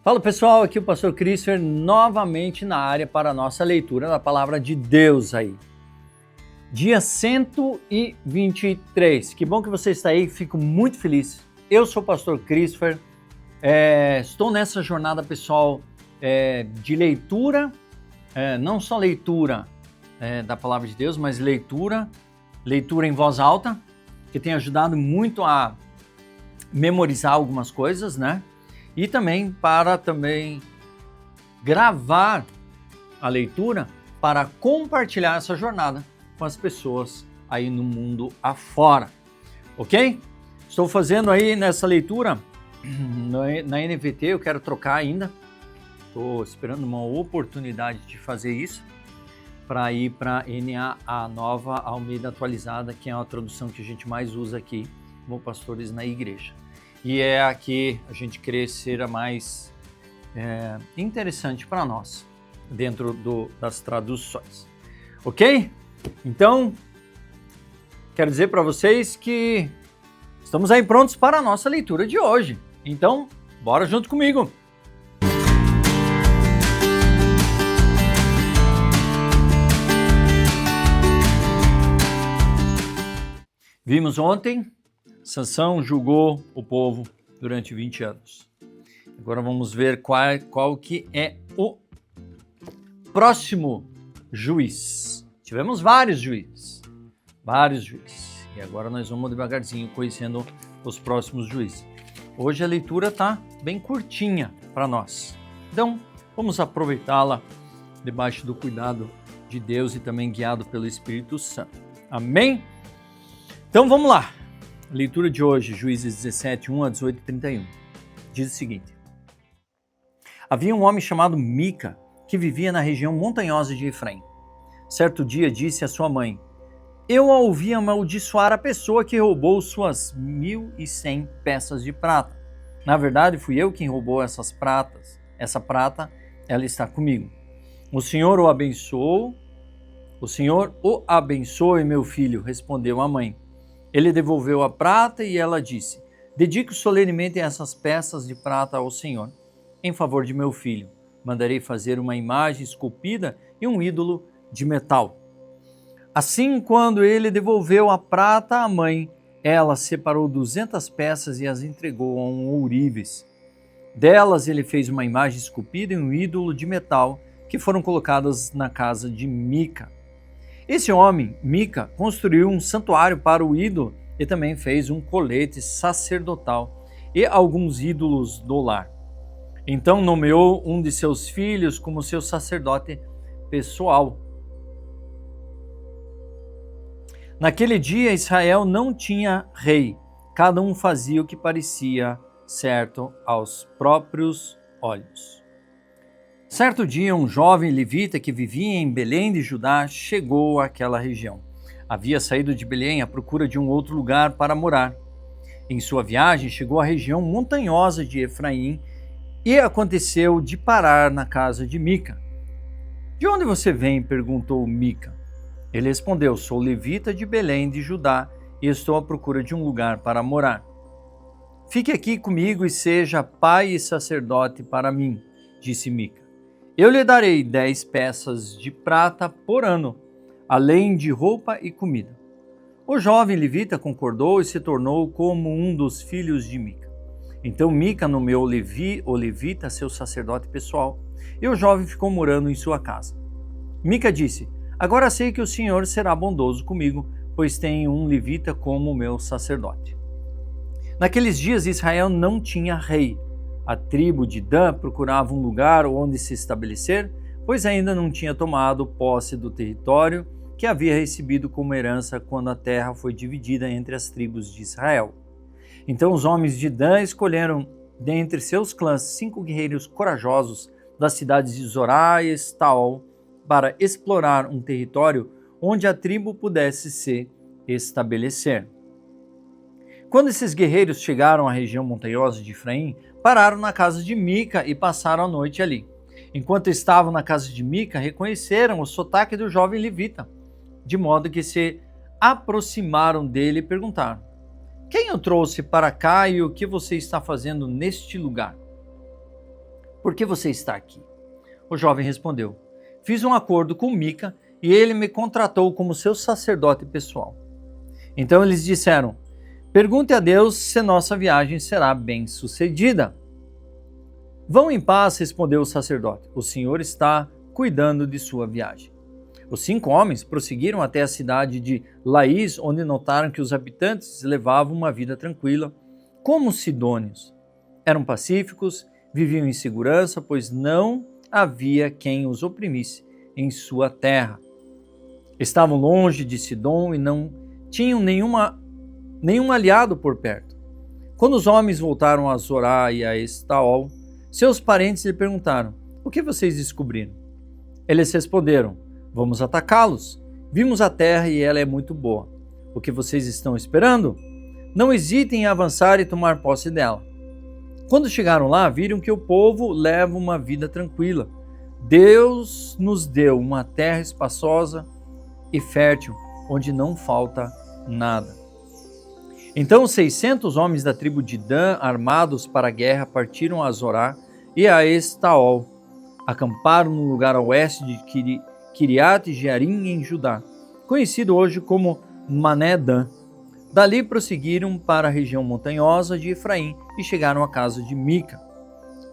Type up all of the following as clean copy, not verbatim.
Fala pessoal, aqui é o pastor Christopher novamente na área para a nossa leitura da palavra de Deus aí. Dia 123, que bom que você está aí, fico muito feliz. Eu sou o pastor Christopher, estou nessa jornada pessoal de leitura, não só leitura da palavra de Deus, mas leitura em voz alta, que tem ajudado muito a memorizar algumas coisas, né? E também para gravar a leitura para compartilhar essa jornada com as pessoas aí no mundo afora, ok? Estou fazendo aí nessa leitura na NVT, eu quero trocar ainda, estou esperando uma oportunidade de fazer isso para ir para NA, a nova Almeida atualizada, que é a tradução que a gente mais usa aqui como pastores na igreja. E é a que a gente crê ser a mais interessante para nós, dentro das traduções. Ok? Então, quero dizer para vocês que estamos aí prontos para a nossa leitura de hoje. Então, bora junto comigo! Vimos ontem, Sansão julgou o povo durante 20 anos. Agora vamos ver qual que é o próximo juiz. Tivemos vários juízes. E agora nós vamos devagarzinho conhecendo os próximos juízes. Hoje a leitura está bem curtinha para nós. Então, vamos aproveitá-la debaixo do cuidado de Deus e também guiado pelo Espírito Santo. Amém? Então vamos lá. A leitura de hoje, Juízes 17, 1 a 18 e 31, diz o seguinte. Havia um homem chamado Mica, que vivia na região montanhosa de Efraim. Certo dia disse à sua mãe, eu a ouvi amaldiçoar a pessoa que roubou suas 1.100 peças de prata. Na verdade, fui eu quem roubou essa prata, ela está comigo. O Senhor o abençoe, meu filho, respondeu a mãe. Ele devolveu a prata e ela disse, dedico solenemente essas peças de prata ao Senhor, em favor de meu filho. Mandarei fazer uma imagem esculpida e um ídolo de metal. Assim, quando ele devolveu a prata à mãe, ela separou 200 peças e as entregou a um ourives. Delas ele fez uma imagem esculpida e um ídolo de metal que foram colocadas na casa de Mica. Esse homem, Mica, construiu um santuário para o ídolo e também fez um colete sacerdotal e alguns ídolos do lar. Então nomeou um de seus filhos como seu sacerdote pessoal. Naquele dia Israel não tinha rei, cada um fazia o que parecia certo aos próprios olhos. Certo dia, um jovem levita que vivia em Belém de Judá chegou àquela região. Havia saído de Belém à procura de um outro lugar para morar. Em sua viagem, chegou à região montanhosa de Efraim e aconteceu de parar na casa de Mica. De onde você vem? Perguntou Mica. Ele respondeu, sou levita de Belém de Judá e estou à procura de um lugar para morar. Fique aqui comigo e seja pai e sacerdote para mim, disse Mica. Eu lhe darei 10 peças de prata por ano, além de roupa e comida. O jovem levita concordou e se tornou como um dos filhos de Mica. Então Mica nomeou o levita seu sacerdote pessoal, e o jovem ficou morando em sua casa. Mica disse, agora sei que o Senhor será bondoso comigo, pois tenho um levita como meu sacerdote. Naqueles dias Israel não tinha rei. A tribo de Dan procurava um lugar onde se estabelecer, pois ainda não tinha tomado posse do território que havia recebido como herança quando a terra foi dividida entre as tribos de Israel. Então os homens de Dan escolheram dentre seus clãs 5 guerreiros corajosos das cidades de Zorá e Estaol para explorar um território onde a tribo pudesse se estabelecer. Quando esses guerreiros chegaram à região montanhosa de Efraim, pararam na casa de Mica e passaram a noite ali. Enquanto estavam na casa de Mica, reconheceram o sotaque do jovem levita, de modo que se aproximaram dele e perguntaram, quem o trouxe para cá e o que você está fazendo neste lugar? por que você está aqui? O jovem respondeu: fiz um acordo com Mica e ele me contratou como seu sacerdote pessoal. Então eles disseram: pergunte a Deus se nossa viagem será bem-sucedida. Vão em paz, respondeu o sacerdote. O Senhor está cuidando de sua viagem. Os 5 homens prosseguiram até a cidade de Laís, onde notaram que os habitantes levavam uma vida tranquila, como os sidônios. Eram pacíficos, viviam em segurança, pois não havia quem os oprimisse em sua terra. Estavam longe de Sidom e não tinham nenhum aliado por perto. Quando os homens voltaram a Zorá e a Estaol, seus parentes lhe perguntaram: o que vocês descobriram? Eles responderam: vamos atacá-los. Vimos a terra e ela é muito boa. O que vocês estão esperando? Não hesitem em avançar e tomar posse dela. Quando chegaram lá, viram que o povo leva uma vida tranquila. Deus nos deu uma terra espaçosa e fértil, onde não falta nada. Então os 600 homens da tribo de Dan, armados para a guerra, partiram a Zorá e a Estaol. Acamparam no lugar a oeste de Kiriat Jearim, em Judá, conhecido hoje como Mané-Dan. Dali prosseguiram para a região montanhosa de Efraim e chegaram à casa de Mica.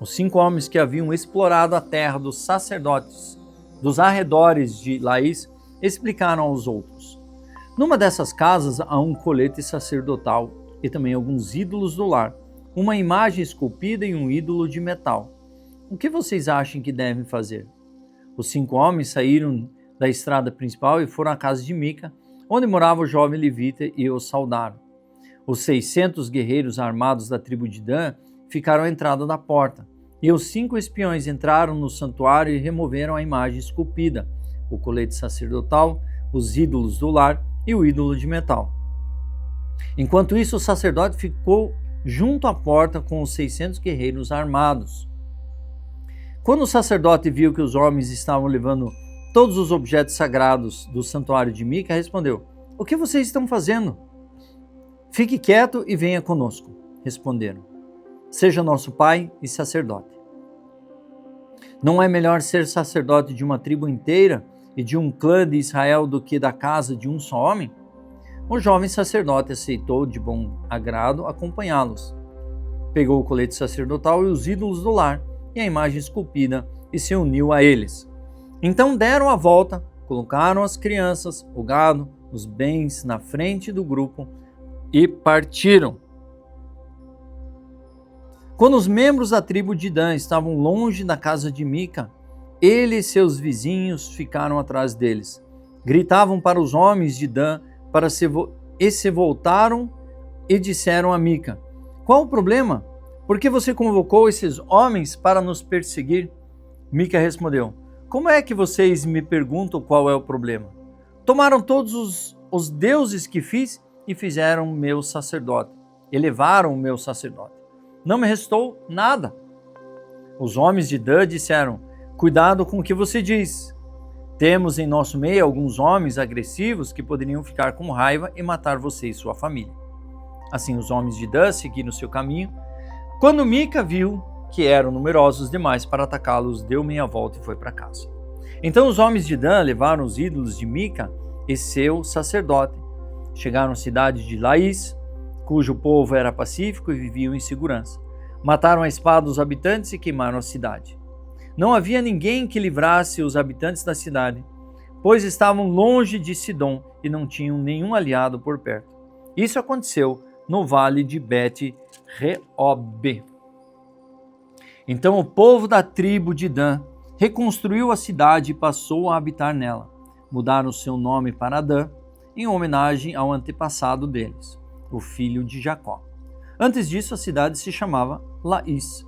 Os 5 homens que haviam explorado a terra dos sacerdotes dos arredores de Laís explicaram aos outros: numa dessas casas há um colete sacerdotal e também alguns ídolos do lar, uma imagem esculpida e um ídolo de metal. O que vocês acham que devem fazer? Os 5 homens saíram da estrada principal e foram à casa de Mica, onde morava o jovem levita, e o saudaram. Os 600 guerreiros armados da tribo de Dan ficaram à entrada da porta, e os 5 espiões entraram no santuário e removeram a imagem esculpida, o colete sacerdotal, os ídolos do lar e o ídolo de metal. Enquanto isso, o sacerdote ficou junto à porta com os 600 guerreiros armados. Quando o sacerdote viu que os homens estavam levando todos os objetos sagrados do santuário de Mica, respondeu: o que vocês estão fazendo? Fique quieto e venha conosco, responderam. Seja nosso pai e sacerdote. Não é melhor ser sacerdote de uma tribo inteira e de um clã de Israel do que da casa de um só homem? O jovem sacerdote aceitou de bom agrado acompanhá-los. Pegou o colete sacerdotal e os ídolos do lar e a imagem esculpida e se uniu a eles. Então deram a volta, colocaram as crianças, o gado, os bens na frente do grupo e partiram. Quando os membros da tribo de Dan estavam longe da casa de Mica, ele e seus vizinhos ficaram atrás deles. Gritavam para os homens de Dan e se voltaram e disseram a Mica: qual o problema? Por que você convocou esses homens para nos perseguir? Mica respondeu: como é que vocês me perguntam qual é o problema? Tomaram todos os deuses que fiz e fizeram meu sacerdote. Elevaram o meu sacerdote. Não me restou nada. Os homens de Dan disseram: cuidado com o que você diz. Temos em nosso meio alguns homens agressivos que poderiam ficar com raiva e matar você e sua família. Assim os homens de Dan seguiram seu caminho. Quando Mica viu que eram numerosos demais para atacá-los, deu meia volta e foi para casa. Então os homens de Dan levaram os ídolos de Mica e seu sacerdote. Chegaram à cidade de Laís, cujo povo era pacífico e viviam em segurança. Mataram a espada os habitantes e queimaram a cidade. Não havia ninguém que livrasse os habitantes da cidade, pois estavam longe de Sidom e não tinham nenhum aliado por perto. Isso aconteceu no vale de Bet-Reob. Então o povo da tribo de Dan reconstruiu a cidade e passou a habitar nela. Mudaram seu nome para Dan, em homenagem ao antepassado deles, o filho de Jacó. Antes disso, a cidade se chamava Laís.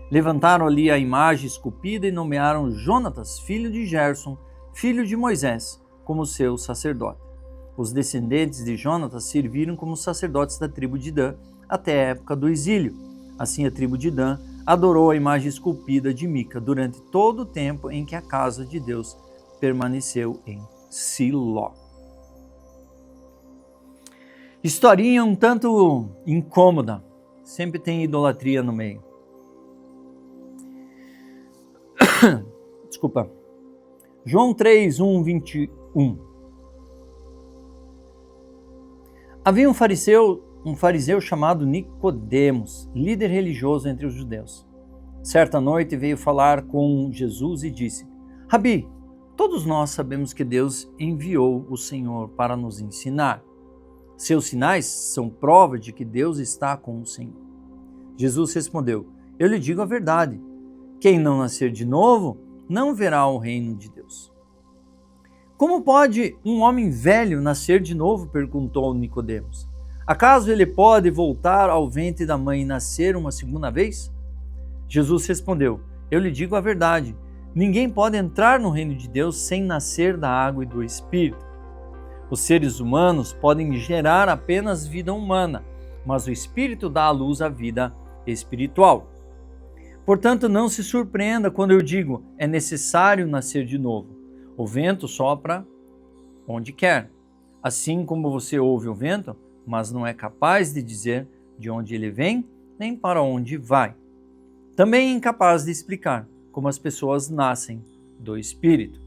Levantaram ali a imagem esculpida e nomearam Jonatas, filho de Gerson, filho de Moisés, como seu sacerdote. Os descendentes de Jonatas serviram como sacerdotes da tribo de Dan até a época do exílio. Assim, a tribo de Dan adorou a imagem esculpida de Mica durante todo o tempo em que a casa de Deus permaneceu em Siló. Historinha um tanto incômoda, sempre tem idolatria no meio. Desculpa. João 3, 1, 21. Havia um fariseu chamado Nicodemos, líder religioso entre os judeus. Certa noite veio falar com Jesus e disse: Rabi, todos nós sabemos que Deus enviou o Senhor para nos ensinar. Seus sinais são prova de que Deus está com o Senhor. Jesus respondeu: Eu lhe digo a verdade. Quem não nascer de novo não verá o reino de Deus. Como pode um homem velho nascer de novo? Perguntou Nicodemos. Acaso ele pode voltar ao ventre da mãe e nascer uma segunda vez? Jesus respondeu: Eu lhe digo a verdade. Ninguém pode entrar no reino de Deus sem nascer da água e do Espírito. Os seres humanos podem gerar apenas vida humana, mas o Espírito dá à luz a vida espiritual. Portanto, não se surpreenda quando eu digo: é necessário nascer de novo. O vento sopra onde quer. Assim como você ouve o vento, mas não é capaz de dizer de onde ele vem, nem para onde vai. Também é incapaz de explicar como as pessoas nascem do Espírito.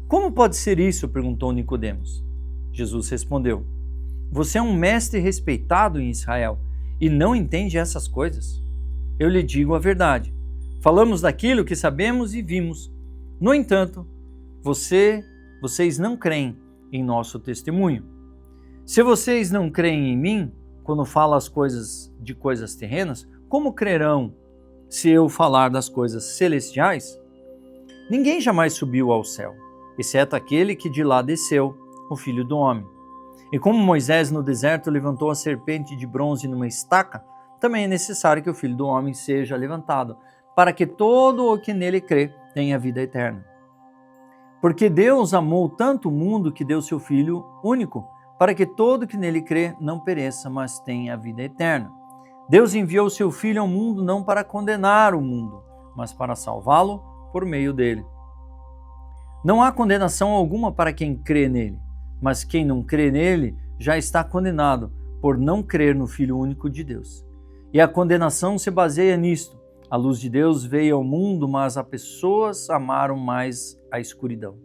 Como pode ser isso? Perguntou Nicodemos. Jesus respondeu: Você é um mestre respeitado em Israel e não entende essas coisas? Eu lhe digo a verdade. Falamos daquilo que sabemos e vimos. No entanto, vocês não creem em nosso testemunho. Se vocês não creem em mim, quando falo as coisas de coisas terrenas, como crerão se eu falar das coisas celestiais? Ninguém jamais subiu ao céu, exceto aquele que de lá desceu, o Filho do Homem. E como Moisés no deserto levantou a serpente de bronze numa estaca, também é necessário que o Filho do Homem seja levantado, para que todo o que nele crê tenha vida eterna. Porque Deus amou tanto o mundo que deu seu Filho único, para que todo que nele crê não pereça, mas tenha a vida eterna. Deus enviou seu Filho ao mundo não para condenar o mundo, mas para salvá-lo por meio dele. Não há condenação alguma para quem crê nele, mas quem não crê nele já está condenado por não crer no Filho único de Deus. E a condenação se baseia nisto: a luz de Deus veio ao mundo, mas as pessoas amaram mais a escuridão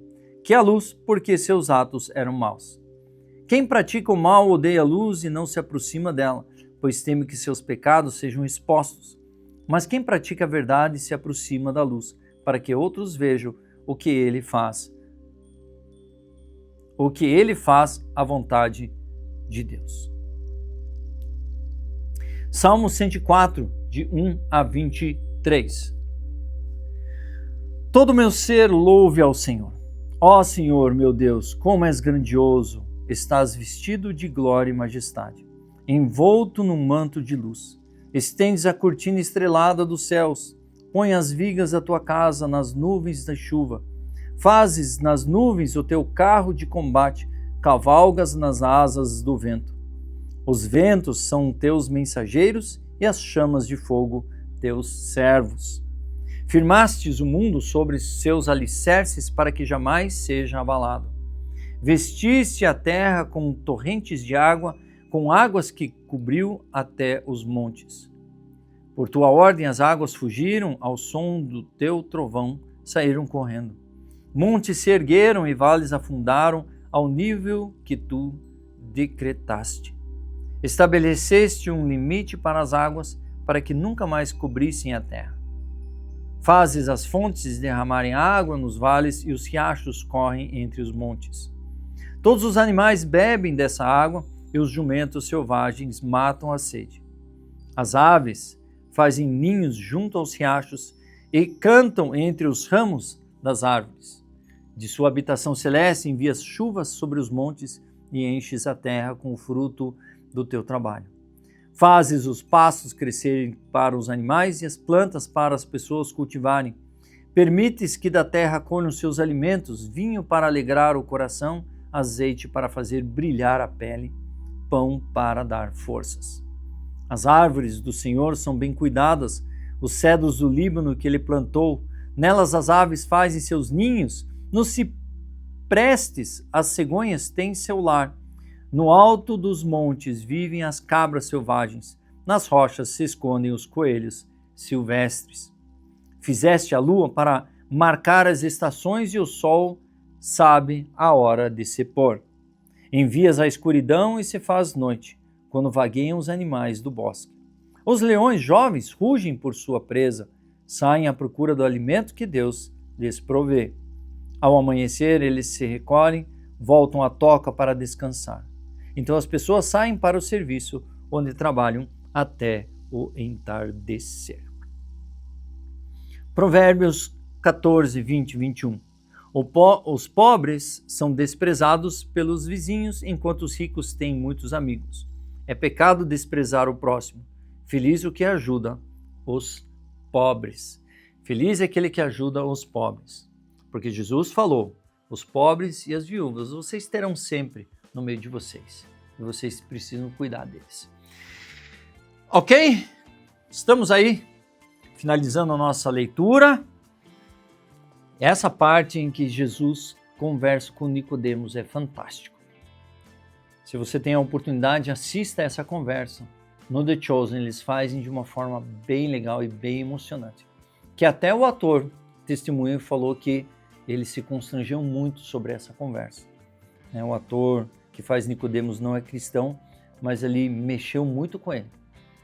que a luz, porque seus atos eram maus. Quem pratica o mal odeia a luz e não se aproxima dela, pois teme que seus pecados sejam expostos. Mas quem pratica a verdade se aproxima da luz, para que outros vejam o que ele faz à vontade de Deus. Salmo 104, de 1 a 23. Todo meu ser louve ao Senhor. Ó Senhor, meu Deus, como és grandioso! Estás vestido de glória e majestade, envolto num manto de luz. Estendes a cortina estrelada dos céus, põe as vigas da tua casa nas nuvens da chuva. Fazes nas nuvens o teu carro de combate, cavalgas nas asas do vento. Os ventos são teus mensageiros e as chamas de fogo teus servos. Firmastes o mundo sobre seus alicerces para que jamais seja abalado. Vestiste a terra com torrentes de água, com águas que cobriu até os montes. Por tua ordem as águas fugiram, ao som do teu trovão saíram correndo. Montes se ergueram e vales afundaram ao nível que tu decretaste. Estabeleceste um limite para as águas, para que nunca mais cobrissem a terra. Fazes as fontes derramarem água nos vales e os riachos correm entre os montes. Todos os animais bebem dessa água e os jumentos selvagens matam a sede. As aves fazem ninhos junto aos riachos e cantam entre os ramos das árvores. De sua habitação celeste envias chuvas sobre os montes e enches a terra com o fruto do teu trabalho. Fazes os pastos crescerem para os animais e as plantas para as pessoas cultivarem. Permites que da terra colham seus alimentos, vinho para alegrar o coração, azeite para fazer brilhar a pele, pão para dar forças. As árvores do Senhor são bem cuidadas, os cedros do Líbano que ele plantou, nelas as aves fazem seus ninhos, nos ciprestes as cegonhas têm seu lar. No alto dos montes vivem as cabras selvagens, nas rochas se escondem os coelhos silvestres. Fizeste a lua para marcar as estações e o sol sabe a hora de se pôr. Envias a escuridão e se faz noite, quando vagueiam os animais do bosque. Os leões jovens rugem por sua presa, saem à procura do alimento que Deus lhes provê. Ao amanhecer, eles se recolhem, voltam à toca para descansar. Então as pessoas saem para o serviço, onde trabalham até o entardecer. Provérbios 14, 20 e 21. Os pobres são desprezados pelos vizinhos, enquanto os ricos têm muitos amigos. É pecado desprezar o próximo. Feliz o que ajuda os pobres. Feliz é aquele que ajuda os pobres. Porque Jesus falou, os pobres e as viúvas, vocês terão sempre no meio de vocês. E vocês precisam cuidar deles. Ok? Estamos aí, finalizando a nossa leitura. Essa parte em que Jesus conversa com Nicodemos é fantástico. Se você tem a oportunidade, assista essa conversa. No The Chosen, eles fazem de uma forma bem legal e bem emocionante. Que até o ator testemunho falou que ele se constrangeu muito sobre essa conversa. O ator que faz Nicodemos não é cristão, mas ele mexeu muito com ele.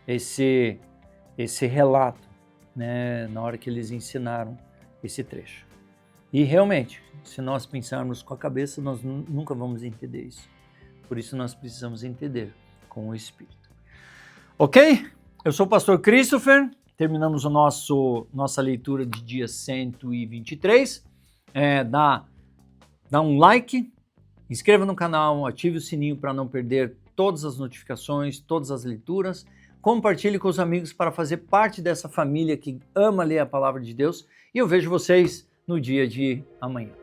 Esse relato, na hora que eles ensinaram esse trecho. E realmente, se nós pensarmos com a cabeça, nós nunca vamos entender isso. Por isso nós precisamos entender com o Espírito. Ok? Eu sou o pastor Christopher. Terminamos nossa leitura de dia 123. Dá um like, inscreva no canal, ative o sininho para não perder todas as notificações, todas as leituras. Compartilhe com os amigos para fazer parte dessa família que ama ler a palavra de Deus. E eu vejo vocês no dia de amanhã.